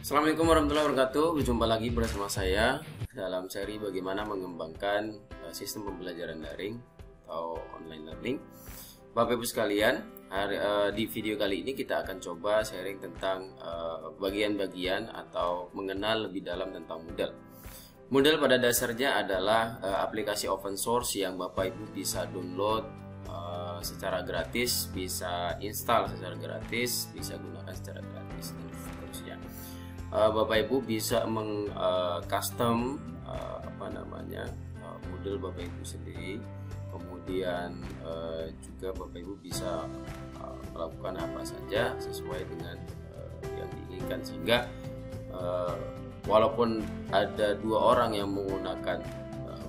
Assalamualaikum warahmatullahi wabarakatuh. Berjumpa lagi bersama saya dalam seri bagaimana mengembangkan sistem pembelajaran daring atau online learning. Bapak Ibu sekalian, di video kali ini kita akan coba sharing tentang bagian-bagian atau mengenal lebih dalam tentang Moodle. Moodle pada dasarnya adalah aplikasi open source yang Bapak Ibu bisa download secara gratis, bisa install secara gratis, bisa gunakan secara gratis dan seterusnya. Bapak Ibu bisa meng-custom Moodle Bapak Ibu sendiri. Kemudian juga Bapak Ibu bisa melakukan apa saja sesuai dengan yang diinginkan, sehingga walaupun ada dua orang yang menggunakan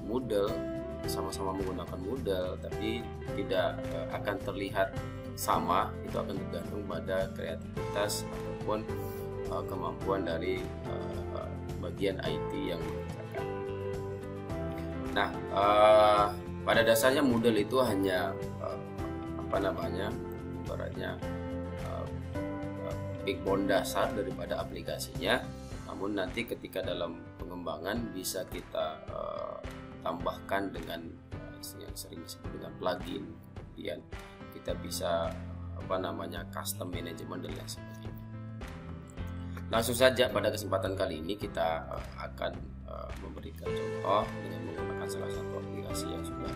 Moodle, sama-sama menggunakan Moodle, tapi tidak akan terlihat sama. Itu akan tergantung pada kreativitas ataupun kemampuan dari bagian IT yang mengerjakan. Nah, pada dasarnya Moodle itu hanya ibaratnya backbone dasar daripada aplikasinya. Namun nanti ketika dalam pengembangan bisa kita tambahkan dengan yang sering disebut dengan plugin. Kemudian kita bisa custom management dan lain sebagainya. Langsung saja pada kesempatan kali ini kita akan memberikan contoh dengan menggunakan salah satu aplikasi yang sudah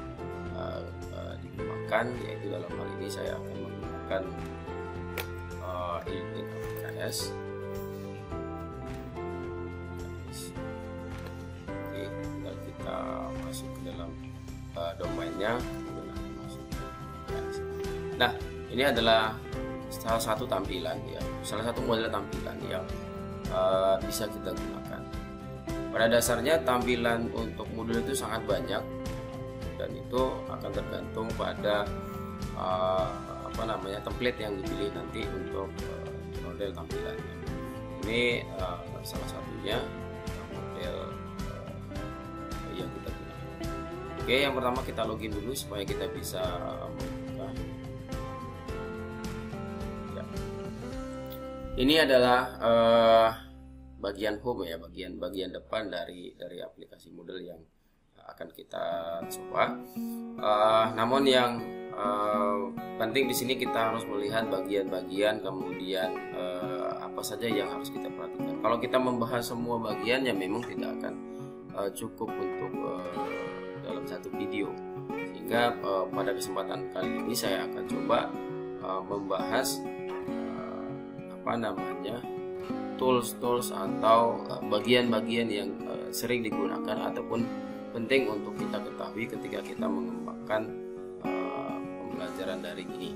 dikembangkan, yaitu dalam hal ini saya akan menggunakan AKS. Oke, tinggal kita masuk ke dalam domainnya, kemudian masuk ke AKS. Nah, ini adalah salah satu tampilan ya, salah satu model tampilan yang bisa kita gunakan. Pada dasarnya tampilan untuk Moodle itu sangat banyak, dan itu akan tergantung pada template yang dipilih nanti untuk model tampilannya. Ini salah satunya model yang kita gunakan. Oke, yang pertama kita login dulu supaya kita bisa membuka. Ya. Ini adalah bagian home ya, bagian depan dari aplikasi Moodle yang akan kita coba. Namun yang penting di sini kita harus melihat bagian-bagian, kemudian apa saja yang harus kita perhatikan. Kalau kita membahas semua bagian ya memang tidak akan cukup untuk dalam satu video. Sehingga pada kesempatan kali ini saya akan coba membahas tools atau bagian-bagian yang sering digunakan ataupun penting untuk kita ketahui ketika kita mengembangkan pembelajaran daring ini.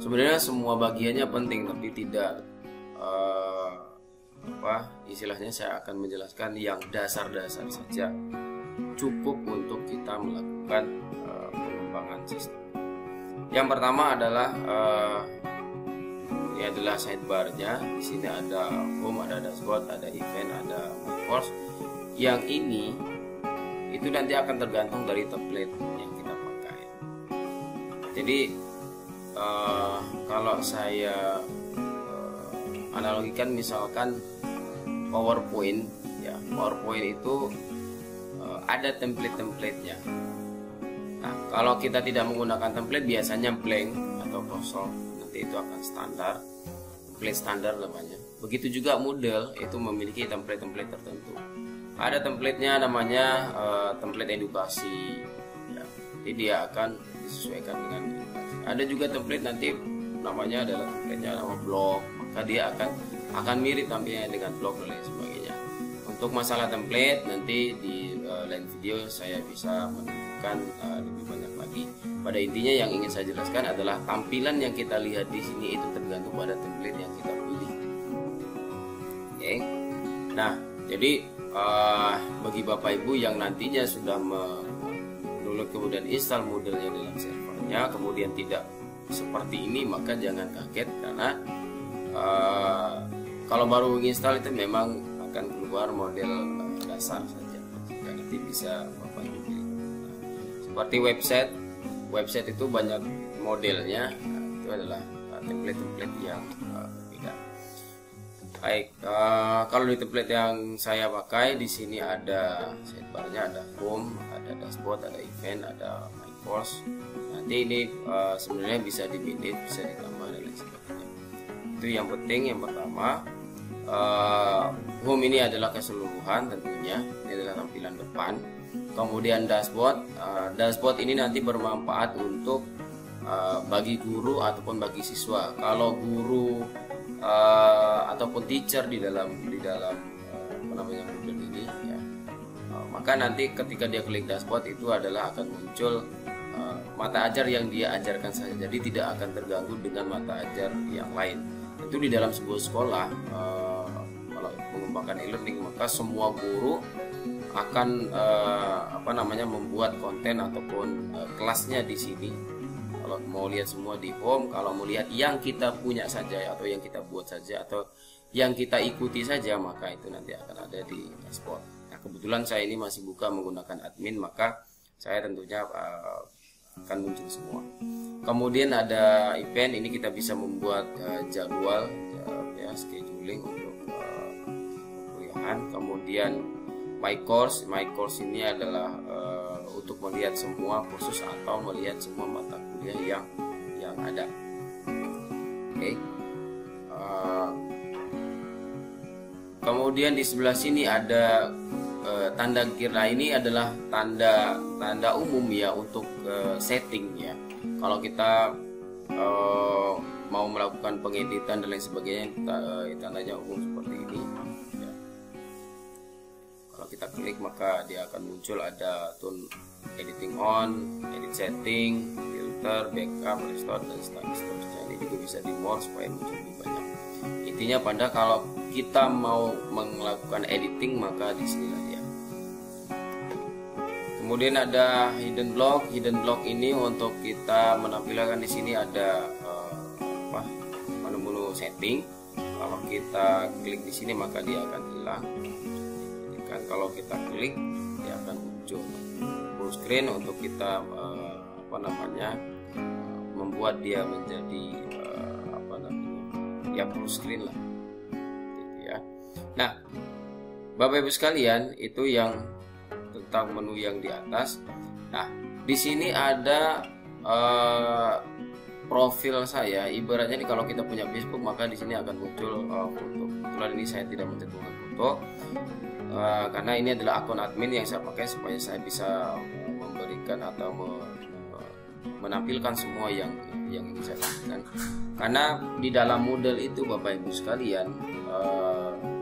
Sebenarnya semua bagiannya penting, tapi tidak istilahnya saya akan menjelaskan yang dasar-dasar saja, cukup untuk kita melakukan pengembangan sistem. Yang pertama adalah ini adalah sidebarnya. Di sini ada home, ada dashboard, ada event, ada my course. Yang ini itu nanti akan tergantung dari template yang kita pakai. Jadi kalau saya analogikan misalkan PowerPoint ya, PowerPoint itu ada template-templatenya. Nah, kalau kita tidak menggunakan template, biasanya blank atau kosong, nanti itu akan standar, template standar namanya. Begitu juga Moodle itu memiliki template-template tertentu. Ada templatenya namanya template edukasi ya. Jadi dia akan disesuaikan dengan edukasi. Ada juga template nanti namanya adalah templatenya nama blog, maka dia akan mirip tampilnya dengan blog dan lain sebagainya. Untuk masalah template nanti di lain video saya bisa menunjukkan lebih banyak lagi. Pada intinya yang ingin saya jelaskan adalah tampilan yang kita lihat di sini itu tergantung pada template yang kita pilih. Oke. Nah, jadi bagi Bapak Ibu yang nantinya sudah mendownload kemudian install Moodle-nya dalam servernya, kemudian tidak seperti ini, maka jangan kaget, karena kalau baru install itu memang akan keluar model dasar saja. Nanti bisa Bapak Ibu pilih. Seperti website itu banyak modelnya, itu adalah template-template yang berbeda. Baik, kalau di template yang saya pakai di sini ada sidebarnya, ada home, ada dashboard, ada event, ada my course. Nanti ini sebenarnya bisa di-edit, bisa ditambah dan lain sebagainya. Itu yang penting. Yang pertama, home ini adalah keseluruhan tentunya, ini adalah tampilan depan. Kemudian dashboard, dashboard ini nanti bermanfaat untuk bagi guru ataupun bagi siswa. Kalau guru ataupun teacher di dalam apa namanya modul ini ya, maka nanti ketika dia klik dashboard itu adalah akan muncul mata ajar yang dia ajarkan saja, jadi tidak akan terganggu dengan mata ajar yang lain. Itu di dalam sebuah sekolah kalau mengembangkan e-learning, maka semua guru akan apa namanya membuat konten ataupun kelasnya di sini. Kalau mau lihat semua di home, kalau mau lihat yang kita punya saja atau yang kita buat saja atau yang kita ikuti saja, maka itu nanti akan ada di dashboard. Nah, kebetulan saya ini masih buka menggunakan admin, maka saya tentunya akan muncul semua. Kemudian ada event, ini kita bisa membuat jadwal ya, scheduling untuk kuliahan. Kemudian my course ini adalah untuk melihat semua kursus atau melihat semua mata kuliah yang ada. Oke. Kemudian di sebelah sini ada tanda gear. Nah, ini adalah tanda umum ya untuk setting ya. Kalau kita mau melakukan pengeditan dan lain sebagainya, tandanya umum seperti ini. Ya. Kalau kita klik maka dia akan muncul ada tool editing on, edit setting, filter, backup, restore dan seterusnya. Ini juga bisa di more supaya muncul lebih banyak. Intinya pada kalau kita mau melakukan editing maka di sinilah dia. Kemudian ada hidden block. Hidden block ini untuk kita menampilkan di sini ada menu setting. Kalau kita klik di sini maka dia akan hilang. Dan kalau kita klik dia akan muncul full screen untuk kita membuat dia menjadi ya full screen lah gitu ya. Nah, Bapak Ibu sekalian, itu yang tentang menu yang di atas. Nah, di sini ada profil saya. Ibaratnya nih kalau kita punya Facebook maka di sini akan muncul foto. Kebetulan ini saya tidak mencantumkan foto karena ini adalah akun admin yang saya pakai supaya saya bisa memberikan atau menampilkan semua yang ini saya lakukan. Karena di dalam model itu Bapak Ibu sekalian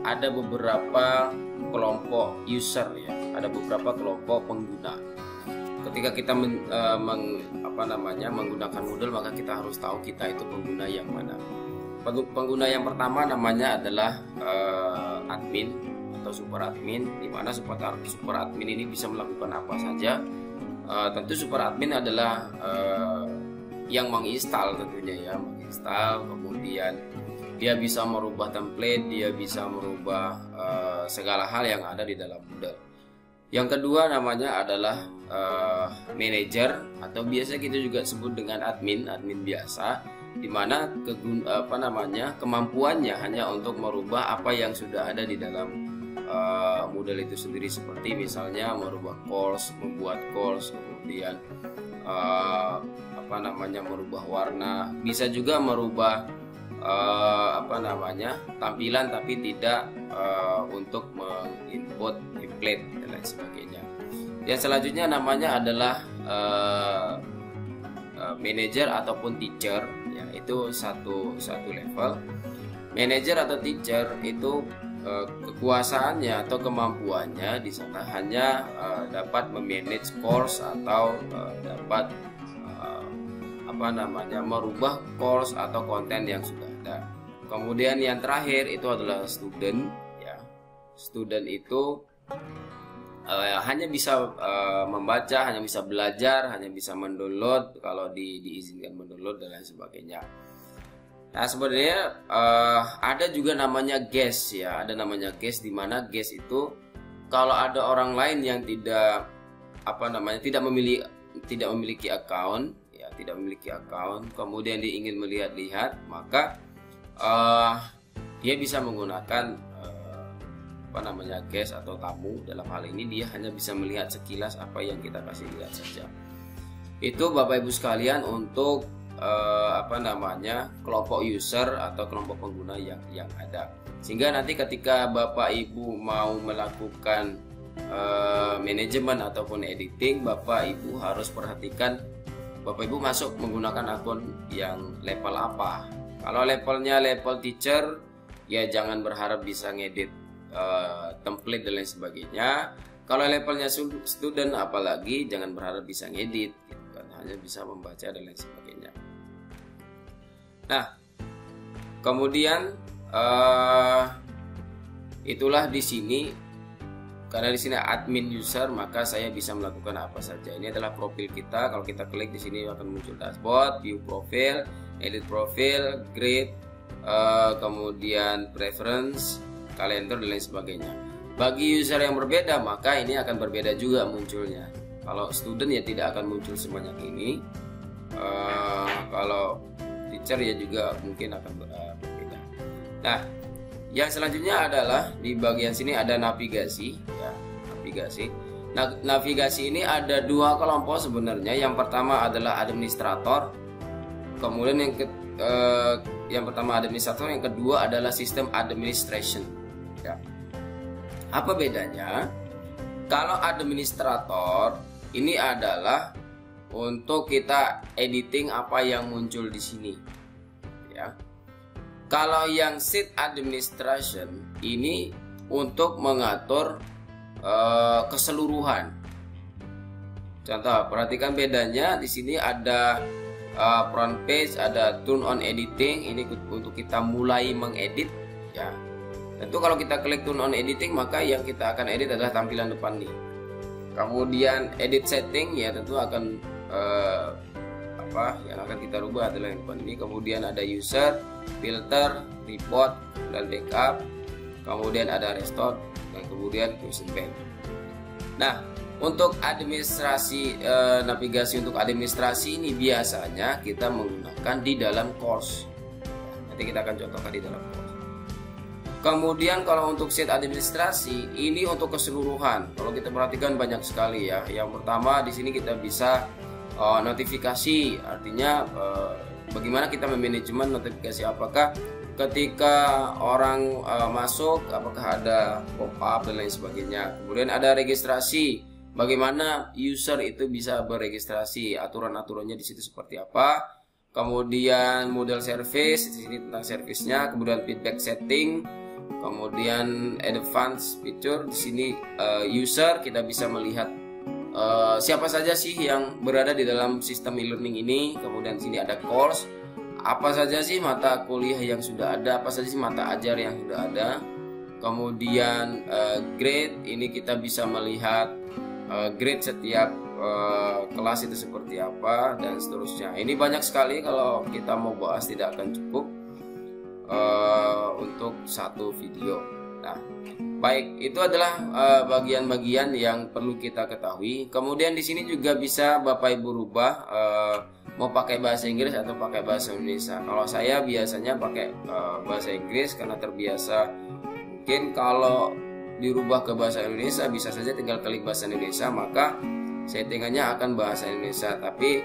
ada beberapa kelompok user ya, ada beberapa kelompok pengguna. Ketika kita menggunakan model maka kita harus tahu kita itu pengguna yang mana. Pengguna yang pertama namanya adalah admin atau super admin, di mana super admin ini bisa melakukan apa saja. Tentu super admin adalah yang menginstal tentunya ya, menginstal, kemudian dia bisa merubah template, dia bisa merubah segala hal yang ada di dalam model. Yang kedua namanya adalah manager atau biasa kita juga sebut dengan admin biasa, di mana kemampuannya hanya untuk merubah apa yang sudah ada di dalam model itu sendiri, seperti misalnya merubah course, membuat course, kemudian merubah warna, bisa juga merubah tampilan tapi tidak untuk menginput template dan lain sebagainya. Yang selanjutnya namanya adalah manager ataupun teacher ya, itu satu level. Manager atau teacher itu kekuasaannya atau kemampuannya di sana hanya dapat memanage course atau dapat merubah course atau konten yang sudah ada. Kemudian yang terakhir itu adalah student ya. Student itu hanya bisa membaca, hanya bisa belajar, hanya bisa mendownload kalau diizinkan mendownload dan lain sebagainya. Nah, sebenarnya ada juga namanya guest ya, ada namanya guest, di mana guest itu kalau ada orang lain yang tidak memiliki account ya, tidak memiliki account, kemudian dia ingin melihat-lihat, maka dia bisa menggunakan guest atau tamu. Dalam hal ini dia hanya bisa melihat sekilas apa yang kita kasih lihat saja. Itu Bapak Ibu sekalian untuk kelompok user atau kelompok pengguna yang ada. Sehingga nanti ketika Bapak Ibu mau melakukan manajemen ataupun editing, Bapak Ibu harus perhatikan Bapak Ibu masuk menggunakan akun yang level apa. Kalau levelnya level teacher, ya jangan berharap bisa ngedit template dan lain sebagainya. Kalau levelnya student apalagi jangan berharap bisa ngedit gitu kan, hanya bisa membaca dan lain sebagainya. Nah, kemudian itulah di sini, karena di sini admin user, maka saya bisa melakukan apa saja. Ini adalah profil kita. Kalau kita klik di sini akan muncul dashboard, view profile, edit profile, grade, kemudian preference, kalender dan lain sebagainya. Bagi user yang berbeda maka ini akan berbeda juga munculnya. Kalau student ya tidak akan muncul sebanyak ini. Kalau teacher ya juga mungkin akan berbeda. Nah, yang selanjutnya adalah di bagian sini ada navigasi, ya, navigasi. Nah, navigasi ini ada dua kelompok sebenarnya. Yang pertama adalah administrator. Kemudian yang pertama administrator, yang kedua adalah sistem administration. Ya. Apa bedanya? Kalau administrator ini adalah untuk kita editing apa yang muncul di sini. Ya. Kalau yang sheet administration ini untuk mengatur keseluruhan. Contoh, perhatikan bedanya di sini ada front page, ada turn on editing, ini untuk kita mulai mengedit ya. Tentu kalau kita klik turn on editing maka yang kita akan edit adalah tampilan depan nih. Kemudian edit setting ya tentu akan yang akan kita rubah adalah yang depan ini. Kemudian ada user, filter, report dan backup. Kemudian ada restore dan kemudian question bank. Nah, untuk administrasi navigasi untuk administrasi ini biasanya kita menggunakan di dalam course. Nanti kita akan contohkan di dalam course. Kemudian kalau untuk sheet administrasi ini untuk keseluruhan. Kalau kita perhatikan banyak sekali ya. Yang pertama di sini kita bisa notifikasi, artinya bagaimana kita memanajemen notifikasi, apakah ketika orang masuk apakah ada pop up dan lain sebagainya. Kemudian ada registrasi, bagaimana user itu bisa beregistrasi, aturan-aturannya di situ seperti apa. Kemudian model service, di sini tentang servisnya. Kemudian feedback setting. Kemudian advanced feature, di sini user, kita bisa melihat siapa saja sih yang berada di dalam sistem e-learning ini. Kemudian di sini ada course, apa saja sih mata kuliah yang sudah ada, apa saja sih mata ajar yang sudah ada. Kemudian grade, ini kita bisa melihat grade setiap kelas itu seperti apa dan seterusnya. Ini banyak sekali, kalau kita mau bahas tidak akan cukup untuk satu video. Nah, baik, itu adalah bagian-bagian yang perlu kita ketahui. Kemudian di sini juga bisa Bapak Ibu rubah mau pakai bahasa Inggris atau pakai bahasa Indonesia. Kalau saya biasanya pakai bahasa Inggris karena terbiasa. Mungkin kalau dirubah ke bahasa Indonesia bisa saja tinggal klik bahasa Indonesia, maka settingannya akan bahasa Indonesia. Tapi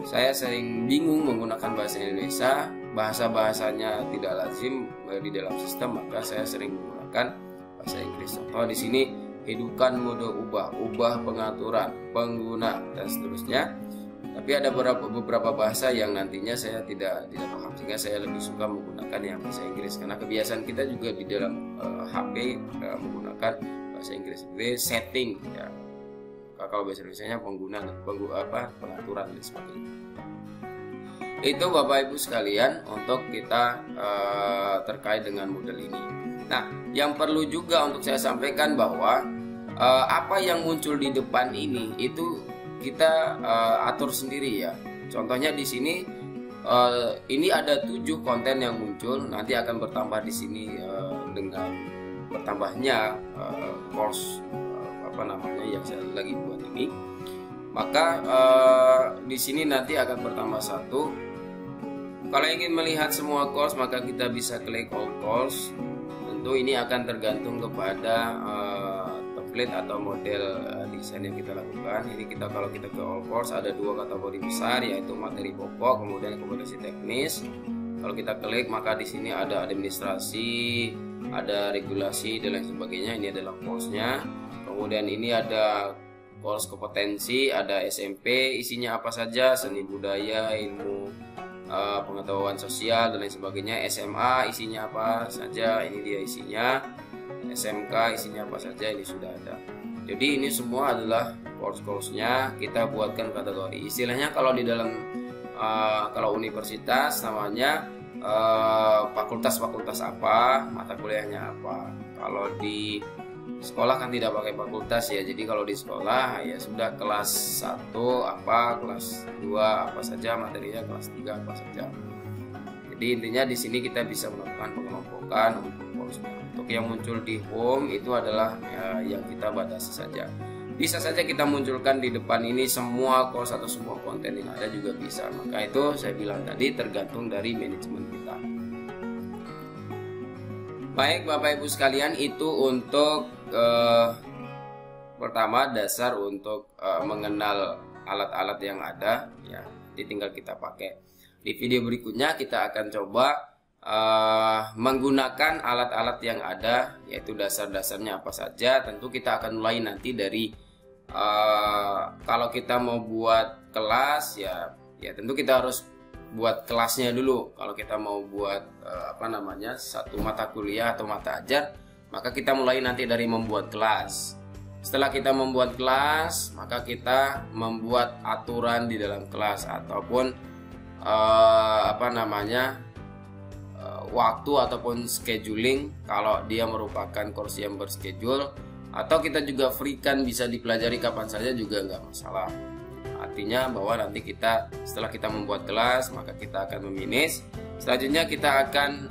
saya sering bingung menggunakan bahasa Indonesia, bahasa-bahasanya tidak lazim di dalam sistem, maka saya sering menggunakan bahasa Inggris. Contoh di sini, hidupkan mode ubah pengaturan pengguna dan seterusnya. Tapi ada beberapa bahasa yang nantinya saya tidak paham, sehingga saya lebih suka menggunakan yang bahasa Inggris karena kebiasaan kita juga di dalam HP menggunakan bahasa Inggris. Jadi setting ya. Kalau bahasa Indonesia pengaturan dan sebagainya. Itu Bapak Ibu sekalian untuk kita terkait dengan model ini. Nah, yang perlu juga untuk saya sampaikan bahwa apa yang muncul di depan ini itu kita atur sendiri ya. Contohnya di sini ini ada 7 konten yang muncul, nanti akan bertambah di sini dengan bertambahnya course yang saya lagi buat ini. Maka di sini nanti akan bertambah 1. Kalau ingin melihat semua course maka kita bisa klik all course. Tentu ini akan tergantung kepada template atau model desain yang kita lakukan. Ini kalau kita ke all course ada dua kategori besar, yaitu materi pokok kemudian kompetensi teknis. Kalau kita klik maka di sini ada administrasi, ada regulasi dan lain sebagainya. Ini adalah course-nya. Kemudian ini ada course kompetensi, ada SMP, isinya apa saja, seni budaya, ilmu pengetahuan sosial dan lain sebagainya. SMA isinya apa saja, ini dia isinya. SMK isinya apa saja, ini sudah ada. Jadi ini semua adalah course-course-nya, kita buatkan kategori. Istilahnya kalau di dalam kalau universitas namanya fakultas-fakultas apa, mata kuliahnya apa. Kalau di sekolah kan tidak pakai fakultas ya. Jadi kalau di sekolah ya sudah kelas 1 apa, kelas 2 apa saja materinya, kelas 3 apa saja. Jadi intinya di sini kita bisa melakukan pengelompokan untuk course. Untuk yang muncul di home itu adalah yang kita batasi saja. Bisa saja kita munculkan di depan ini semua course atau semua konten yang ada juga bisa. Maka itu saya bilang tadi tergantung dari manajemen kita. Baik Bapak Ibu sekalian, itu untuk pertama dasar untuk mengenal alat-alat yang ada ya. Jadi tinggal kita pakai. Di video berikutnya kita akan coba menggunakan alat-alat yang ada, yaitu dasar-dasarnya apa saja. Tentu kita akan mulai nanti dari kalau kita mau buat kelas ya tentu kita harus buat kelasnya dulu. Kalau kita mau buat satu mata kuliah atau mata ajar, maka kita mulai nanti dari membuat kelas. Setelah kita membuat kelas, maka kita membuat aturan di dalam kelas ataupun waktu ataupun scheduling kalau dia merupakan course yang berschedule, atau kita juga free kan bisa dipelajari kapan saja juga nggak masalah. Artinya bahwa nanti setelah kita membuat kelas maka kita akan memanage. Selanjutnya kita akan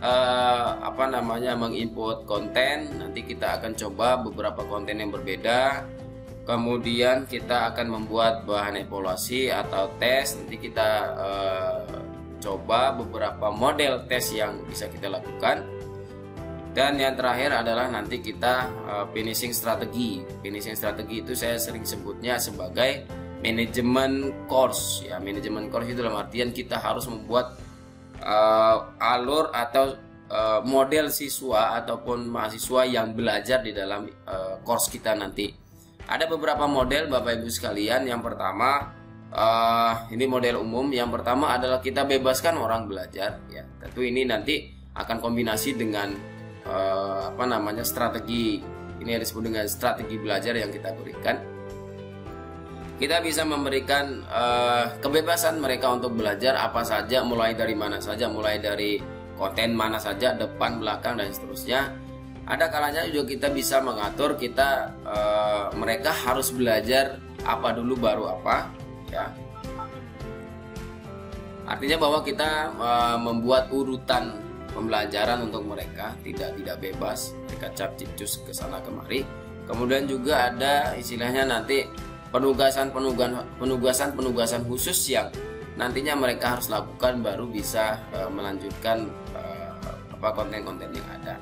menginput konten. Nanti kita akan coba beberapa konten yang berbeda. Kemudian kita akan membuat bahan evaluasi atau tes. Nanti kita coba beberapa model tes yang bisa kita lakukan. Dan yang terakhir adalah nanti kita finishing strategi. Finishing strategi itu saya sering sebutnya sebagai manajemen course ya. Manajemen course itu dalam artian kita harus membuat alur atau model siswa ataupun mahasiswa yang belajar di dalam course kita nanti. Ada beberapa model Bapak Ibu sekalian. Yang pertama ini model umum. Yang pertama adalah kita bebaskan orang belajar ya. Tentu ini nanti akan kombinasi dengan strategi. Ini yang disebut dengan strategi belajar yang kita berikan. Kita bisa memberikan kebebasan mereka untuk belajar apa saja, mulai dari mana saja, mulai dari konten mana saja, depan, belakang dan seterusnya. Ada kalanya juga kita bisa mengatur mereka harus belajar apa dulu baru apa ya. Artinya bahwa kita membuat urutan pembelajaran untuk mereka, tidak bebas, mereka cap-cipcus ke sana kemari. Kemudian juga ada istilahnya nanti penugasan khusus yang nantinya mereka harus lakukan baru bisa melanjutkan konten-konten yang ada.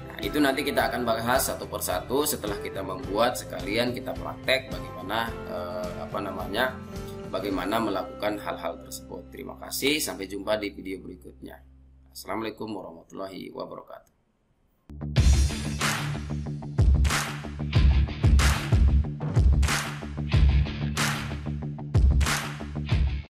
Nah, itu nanti kita akan bahas satu persatu setelah kita membuat, sekalian kita praktek bagaimana melakukan hal-hal tersebut. Terima kasih, sampai jumpa di video berikutnya. Assalamualaikum warahmatullahi wabarakatuh.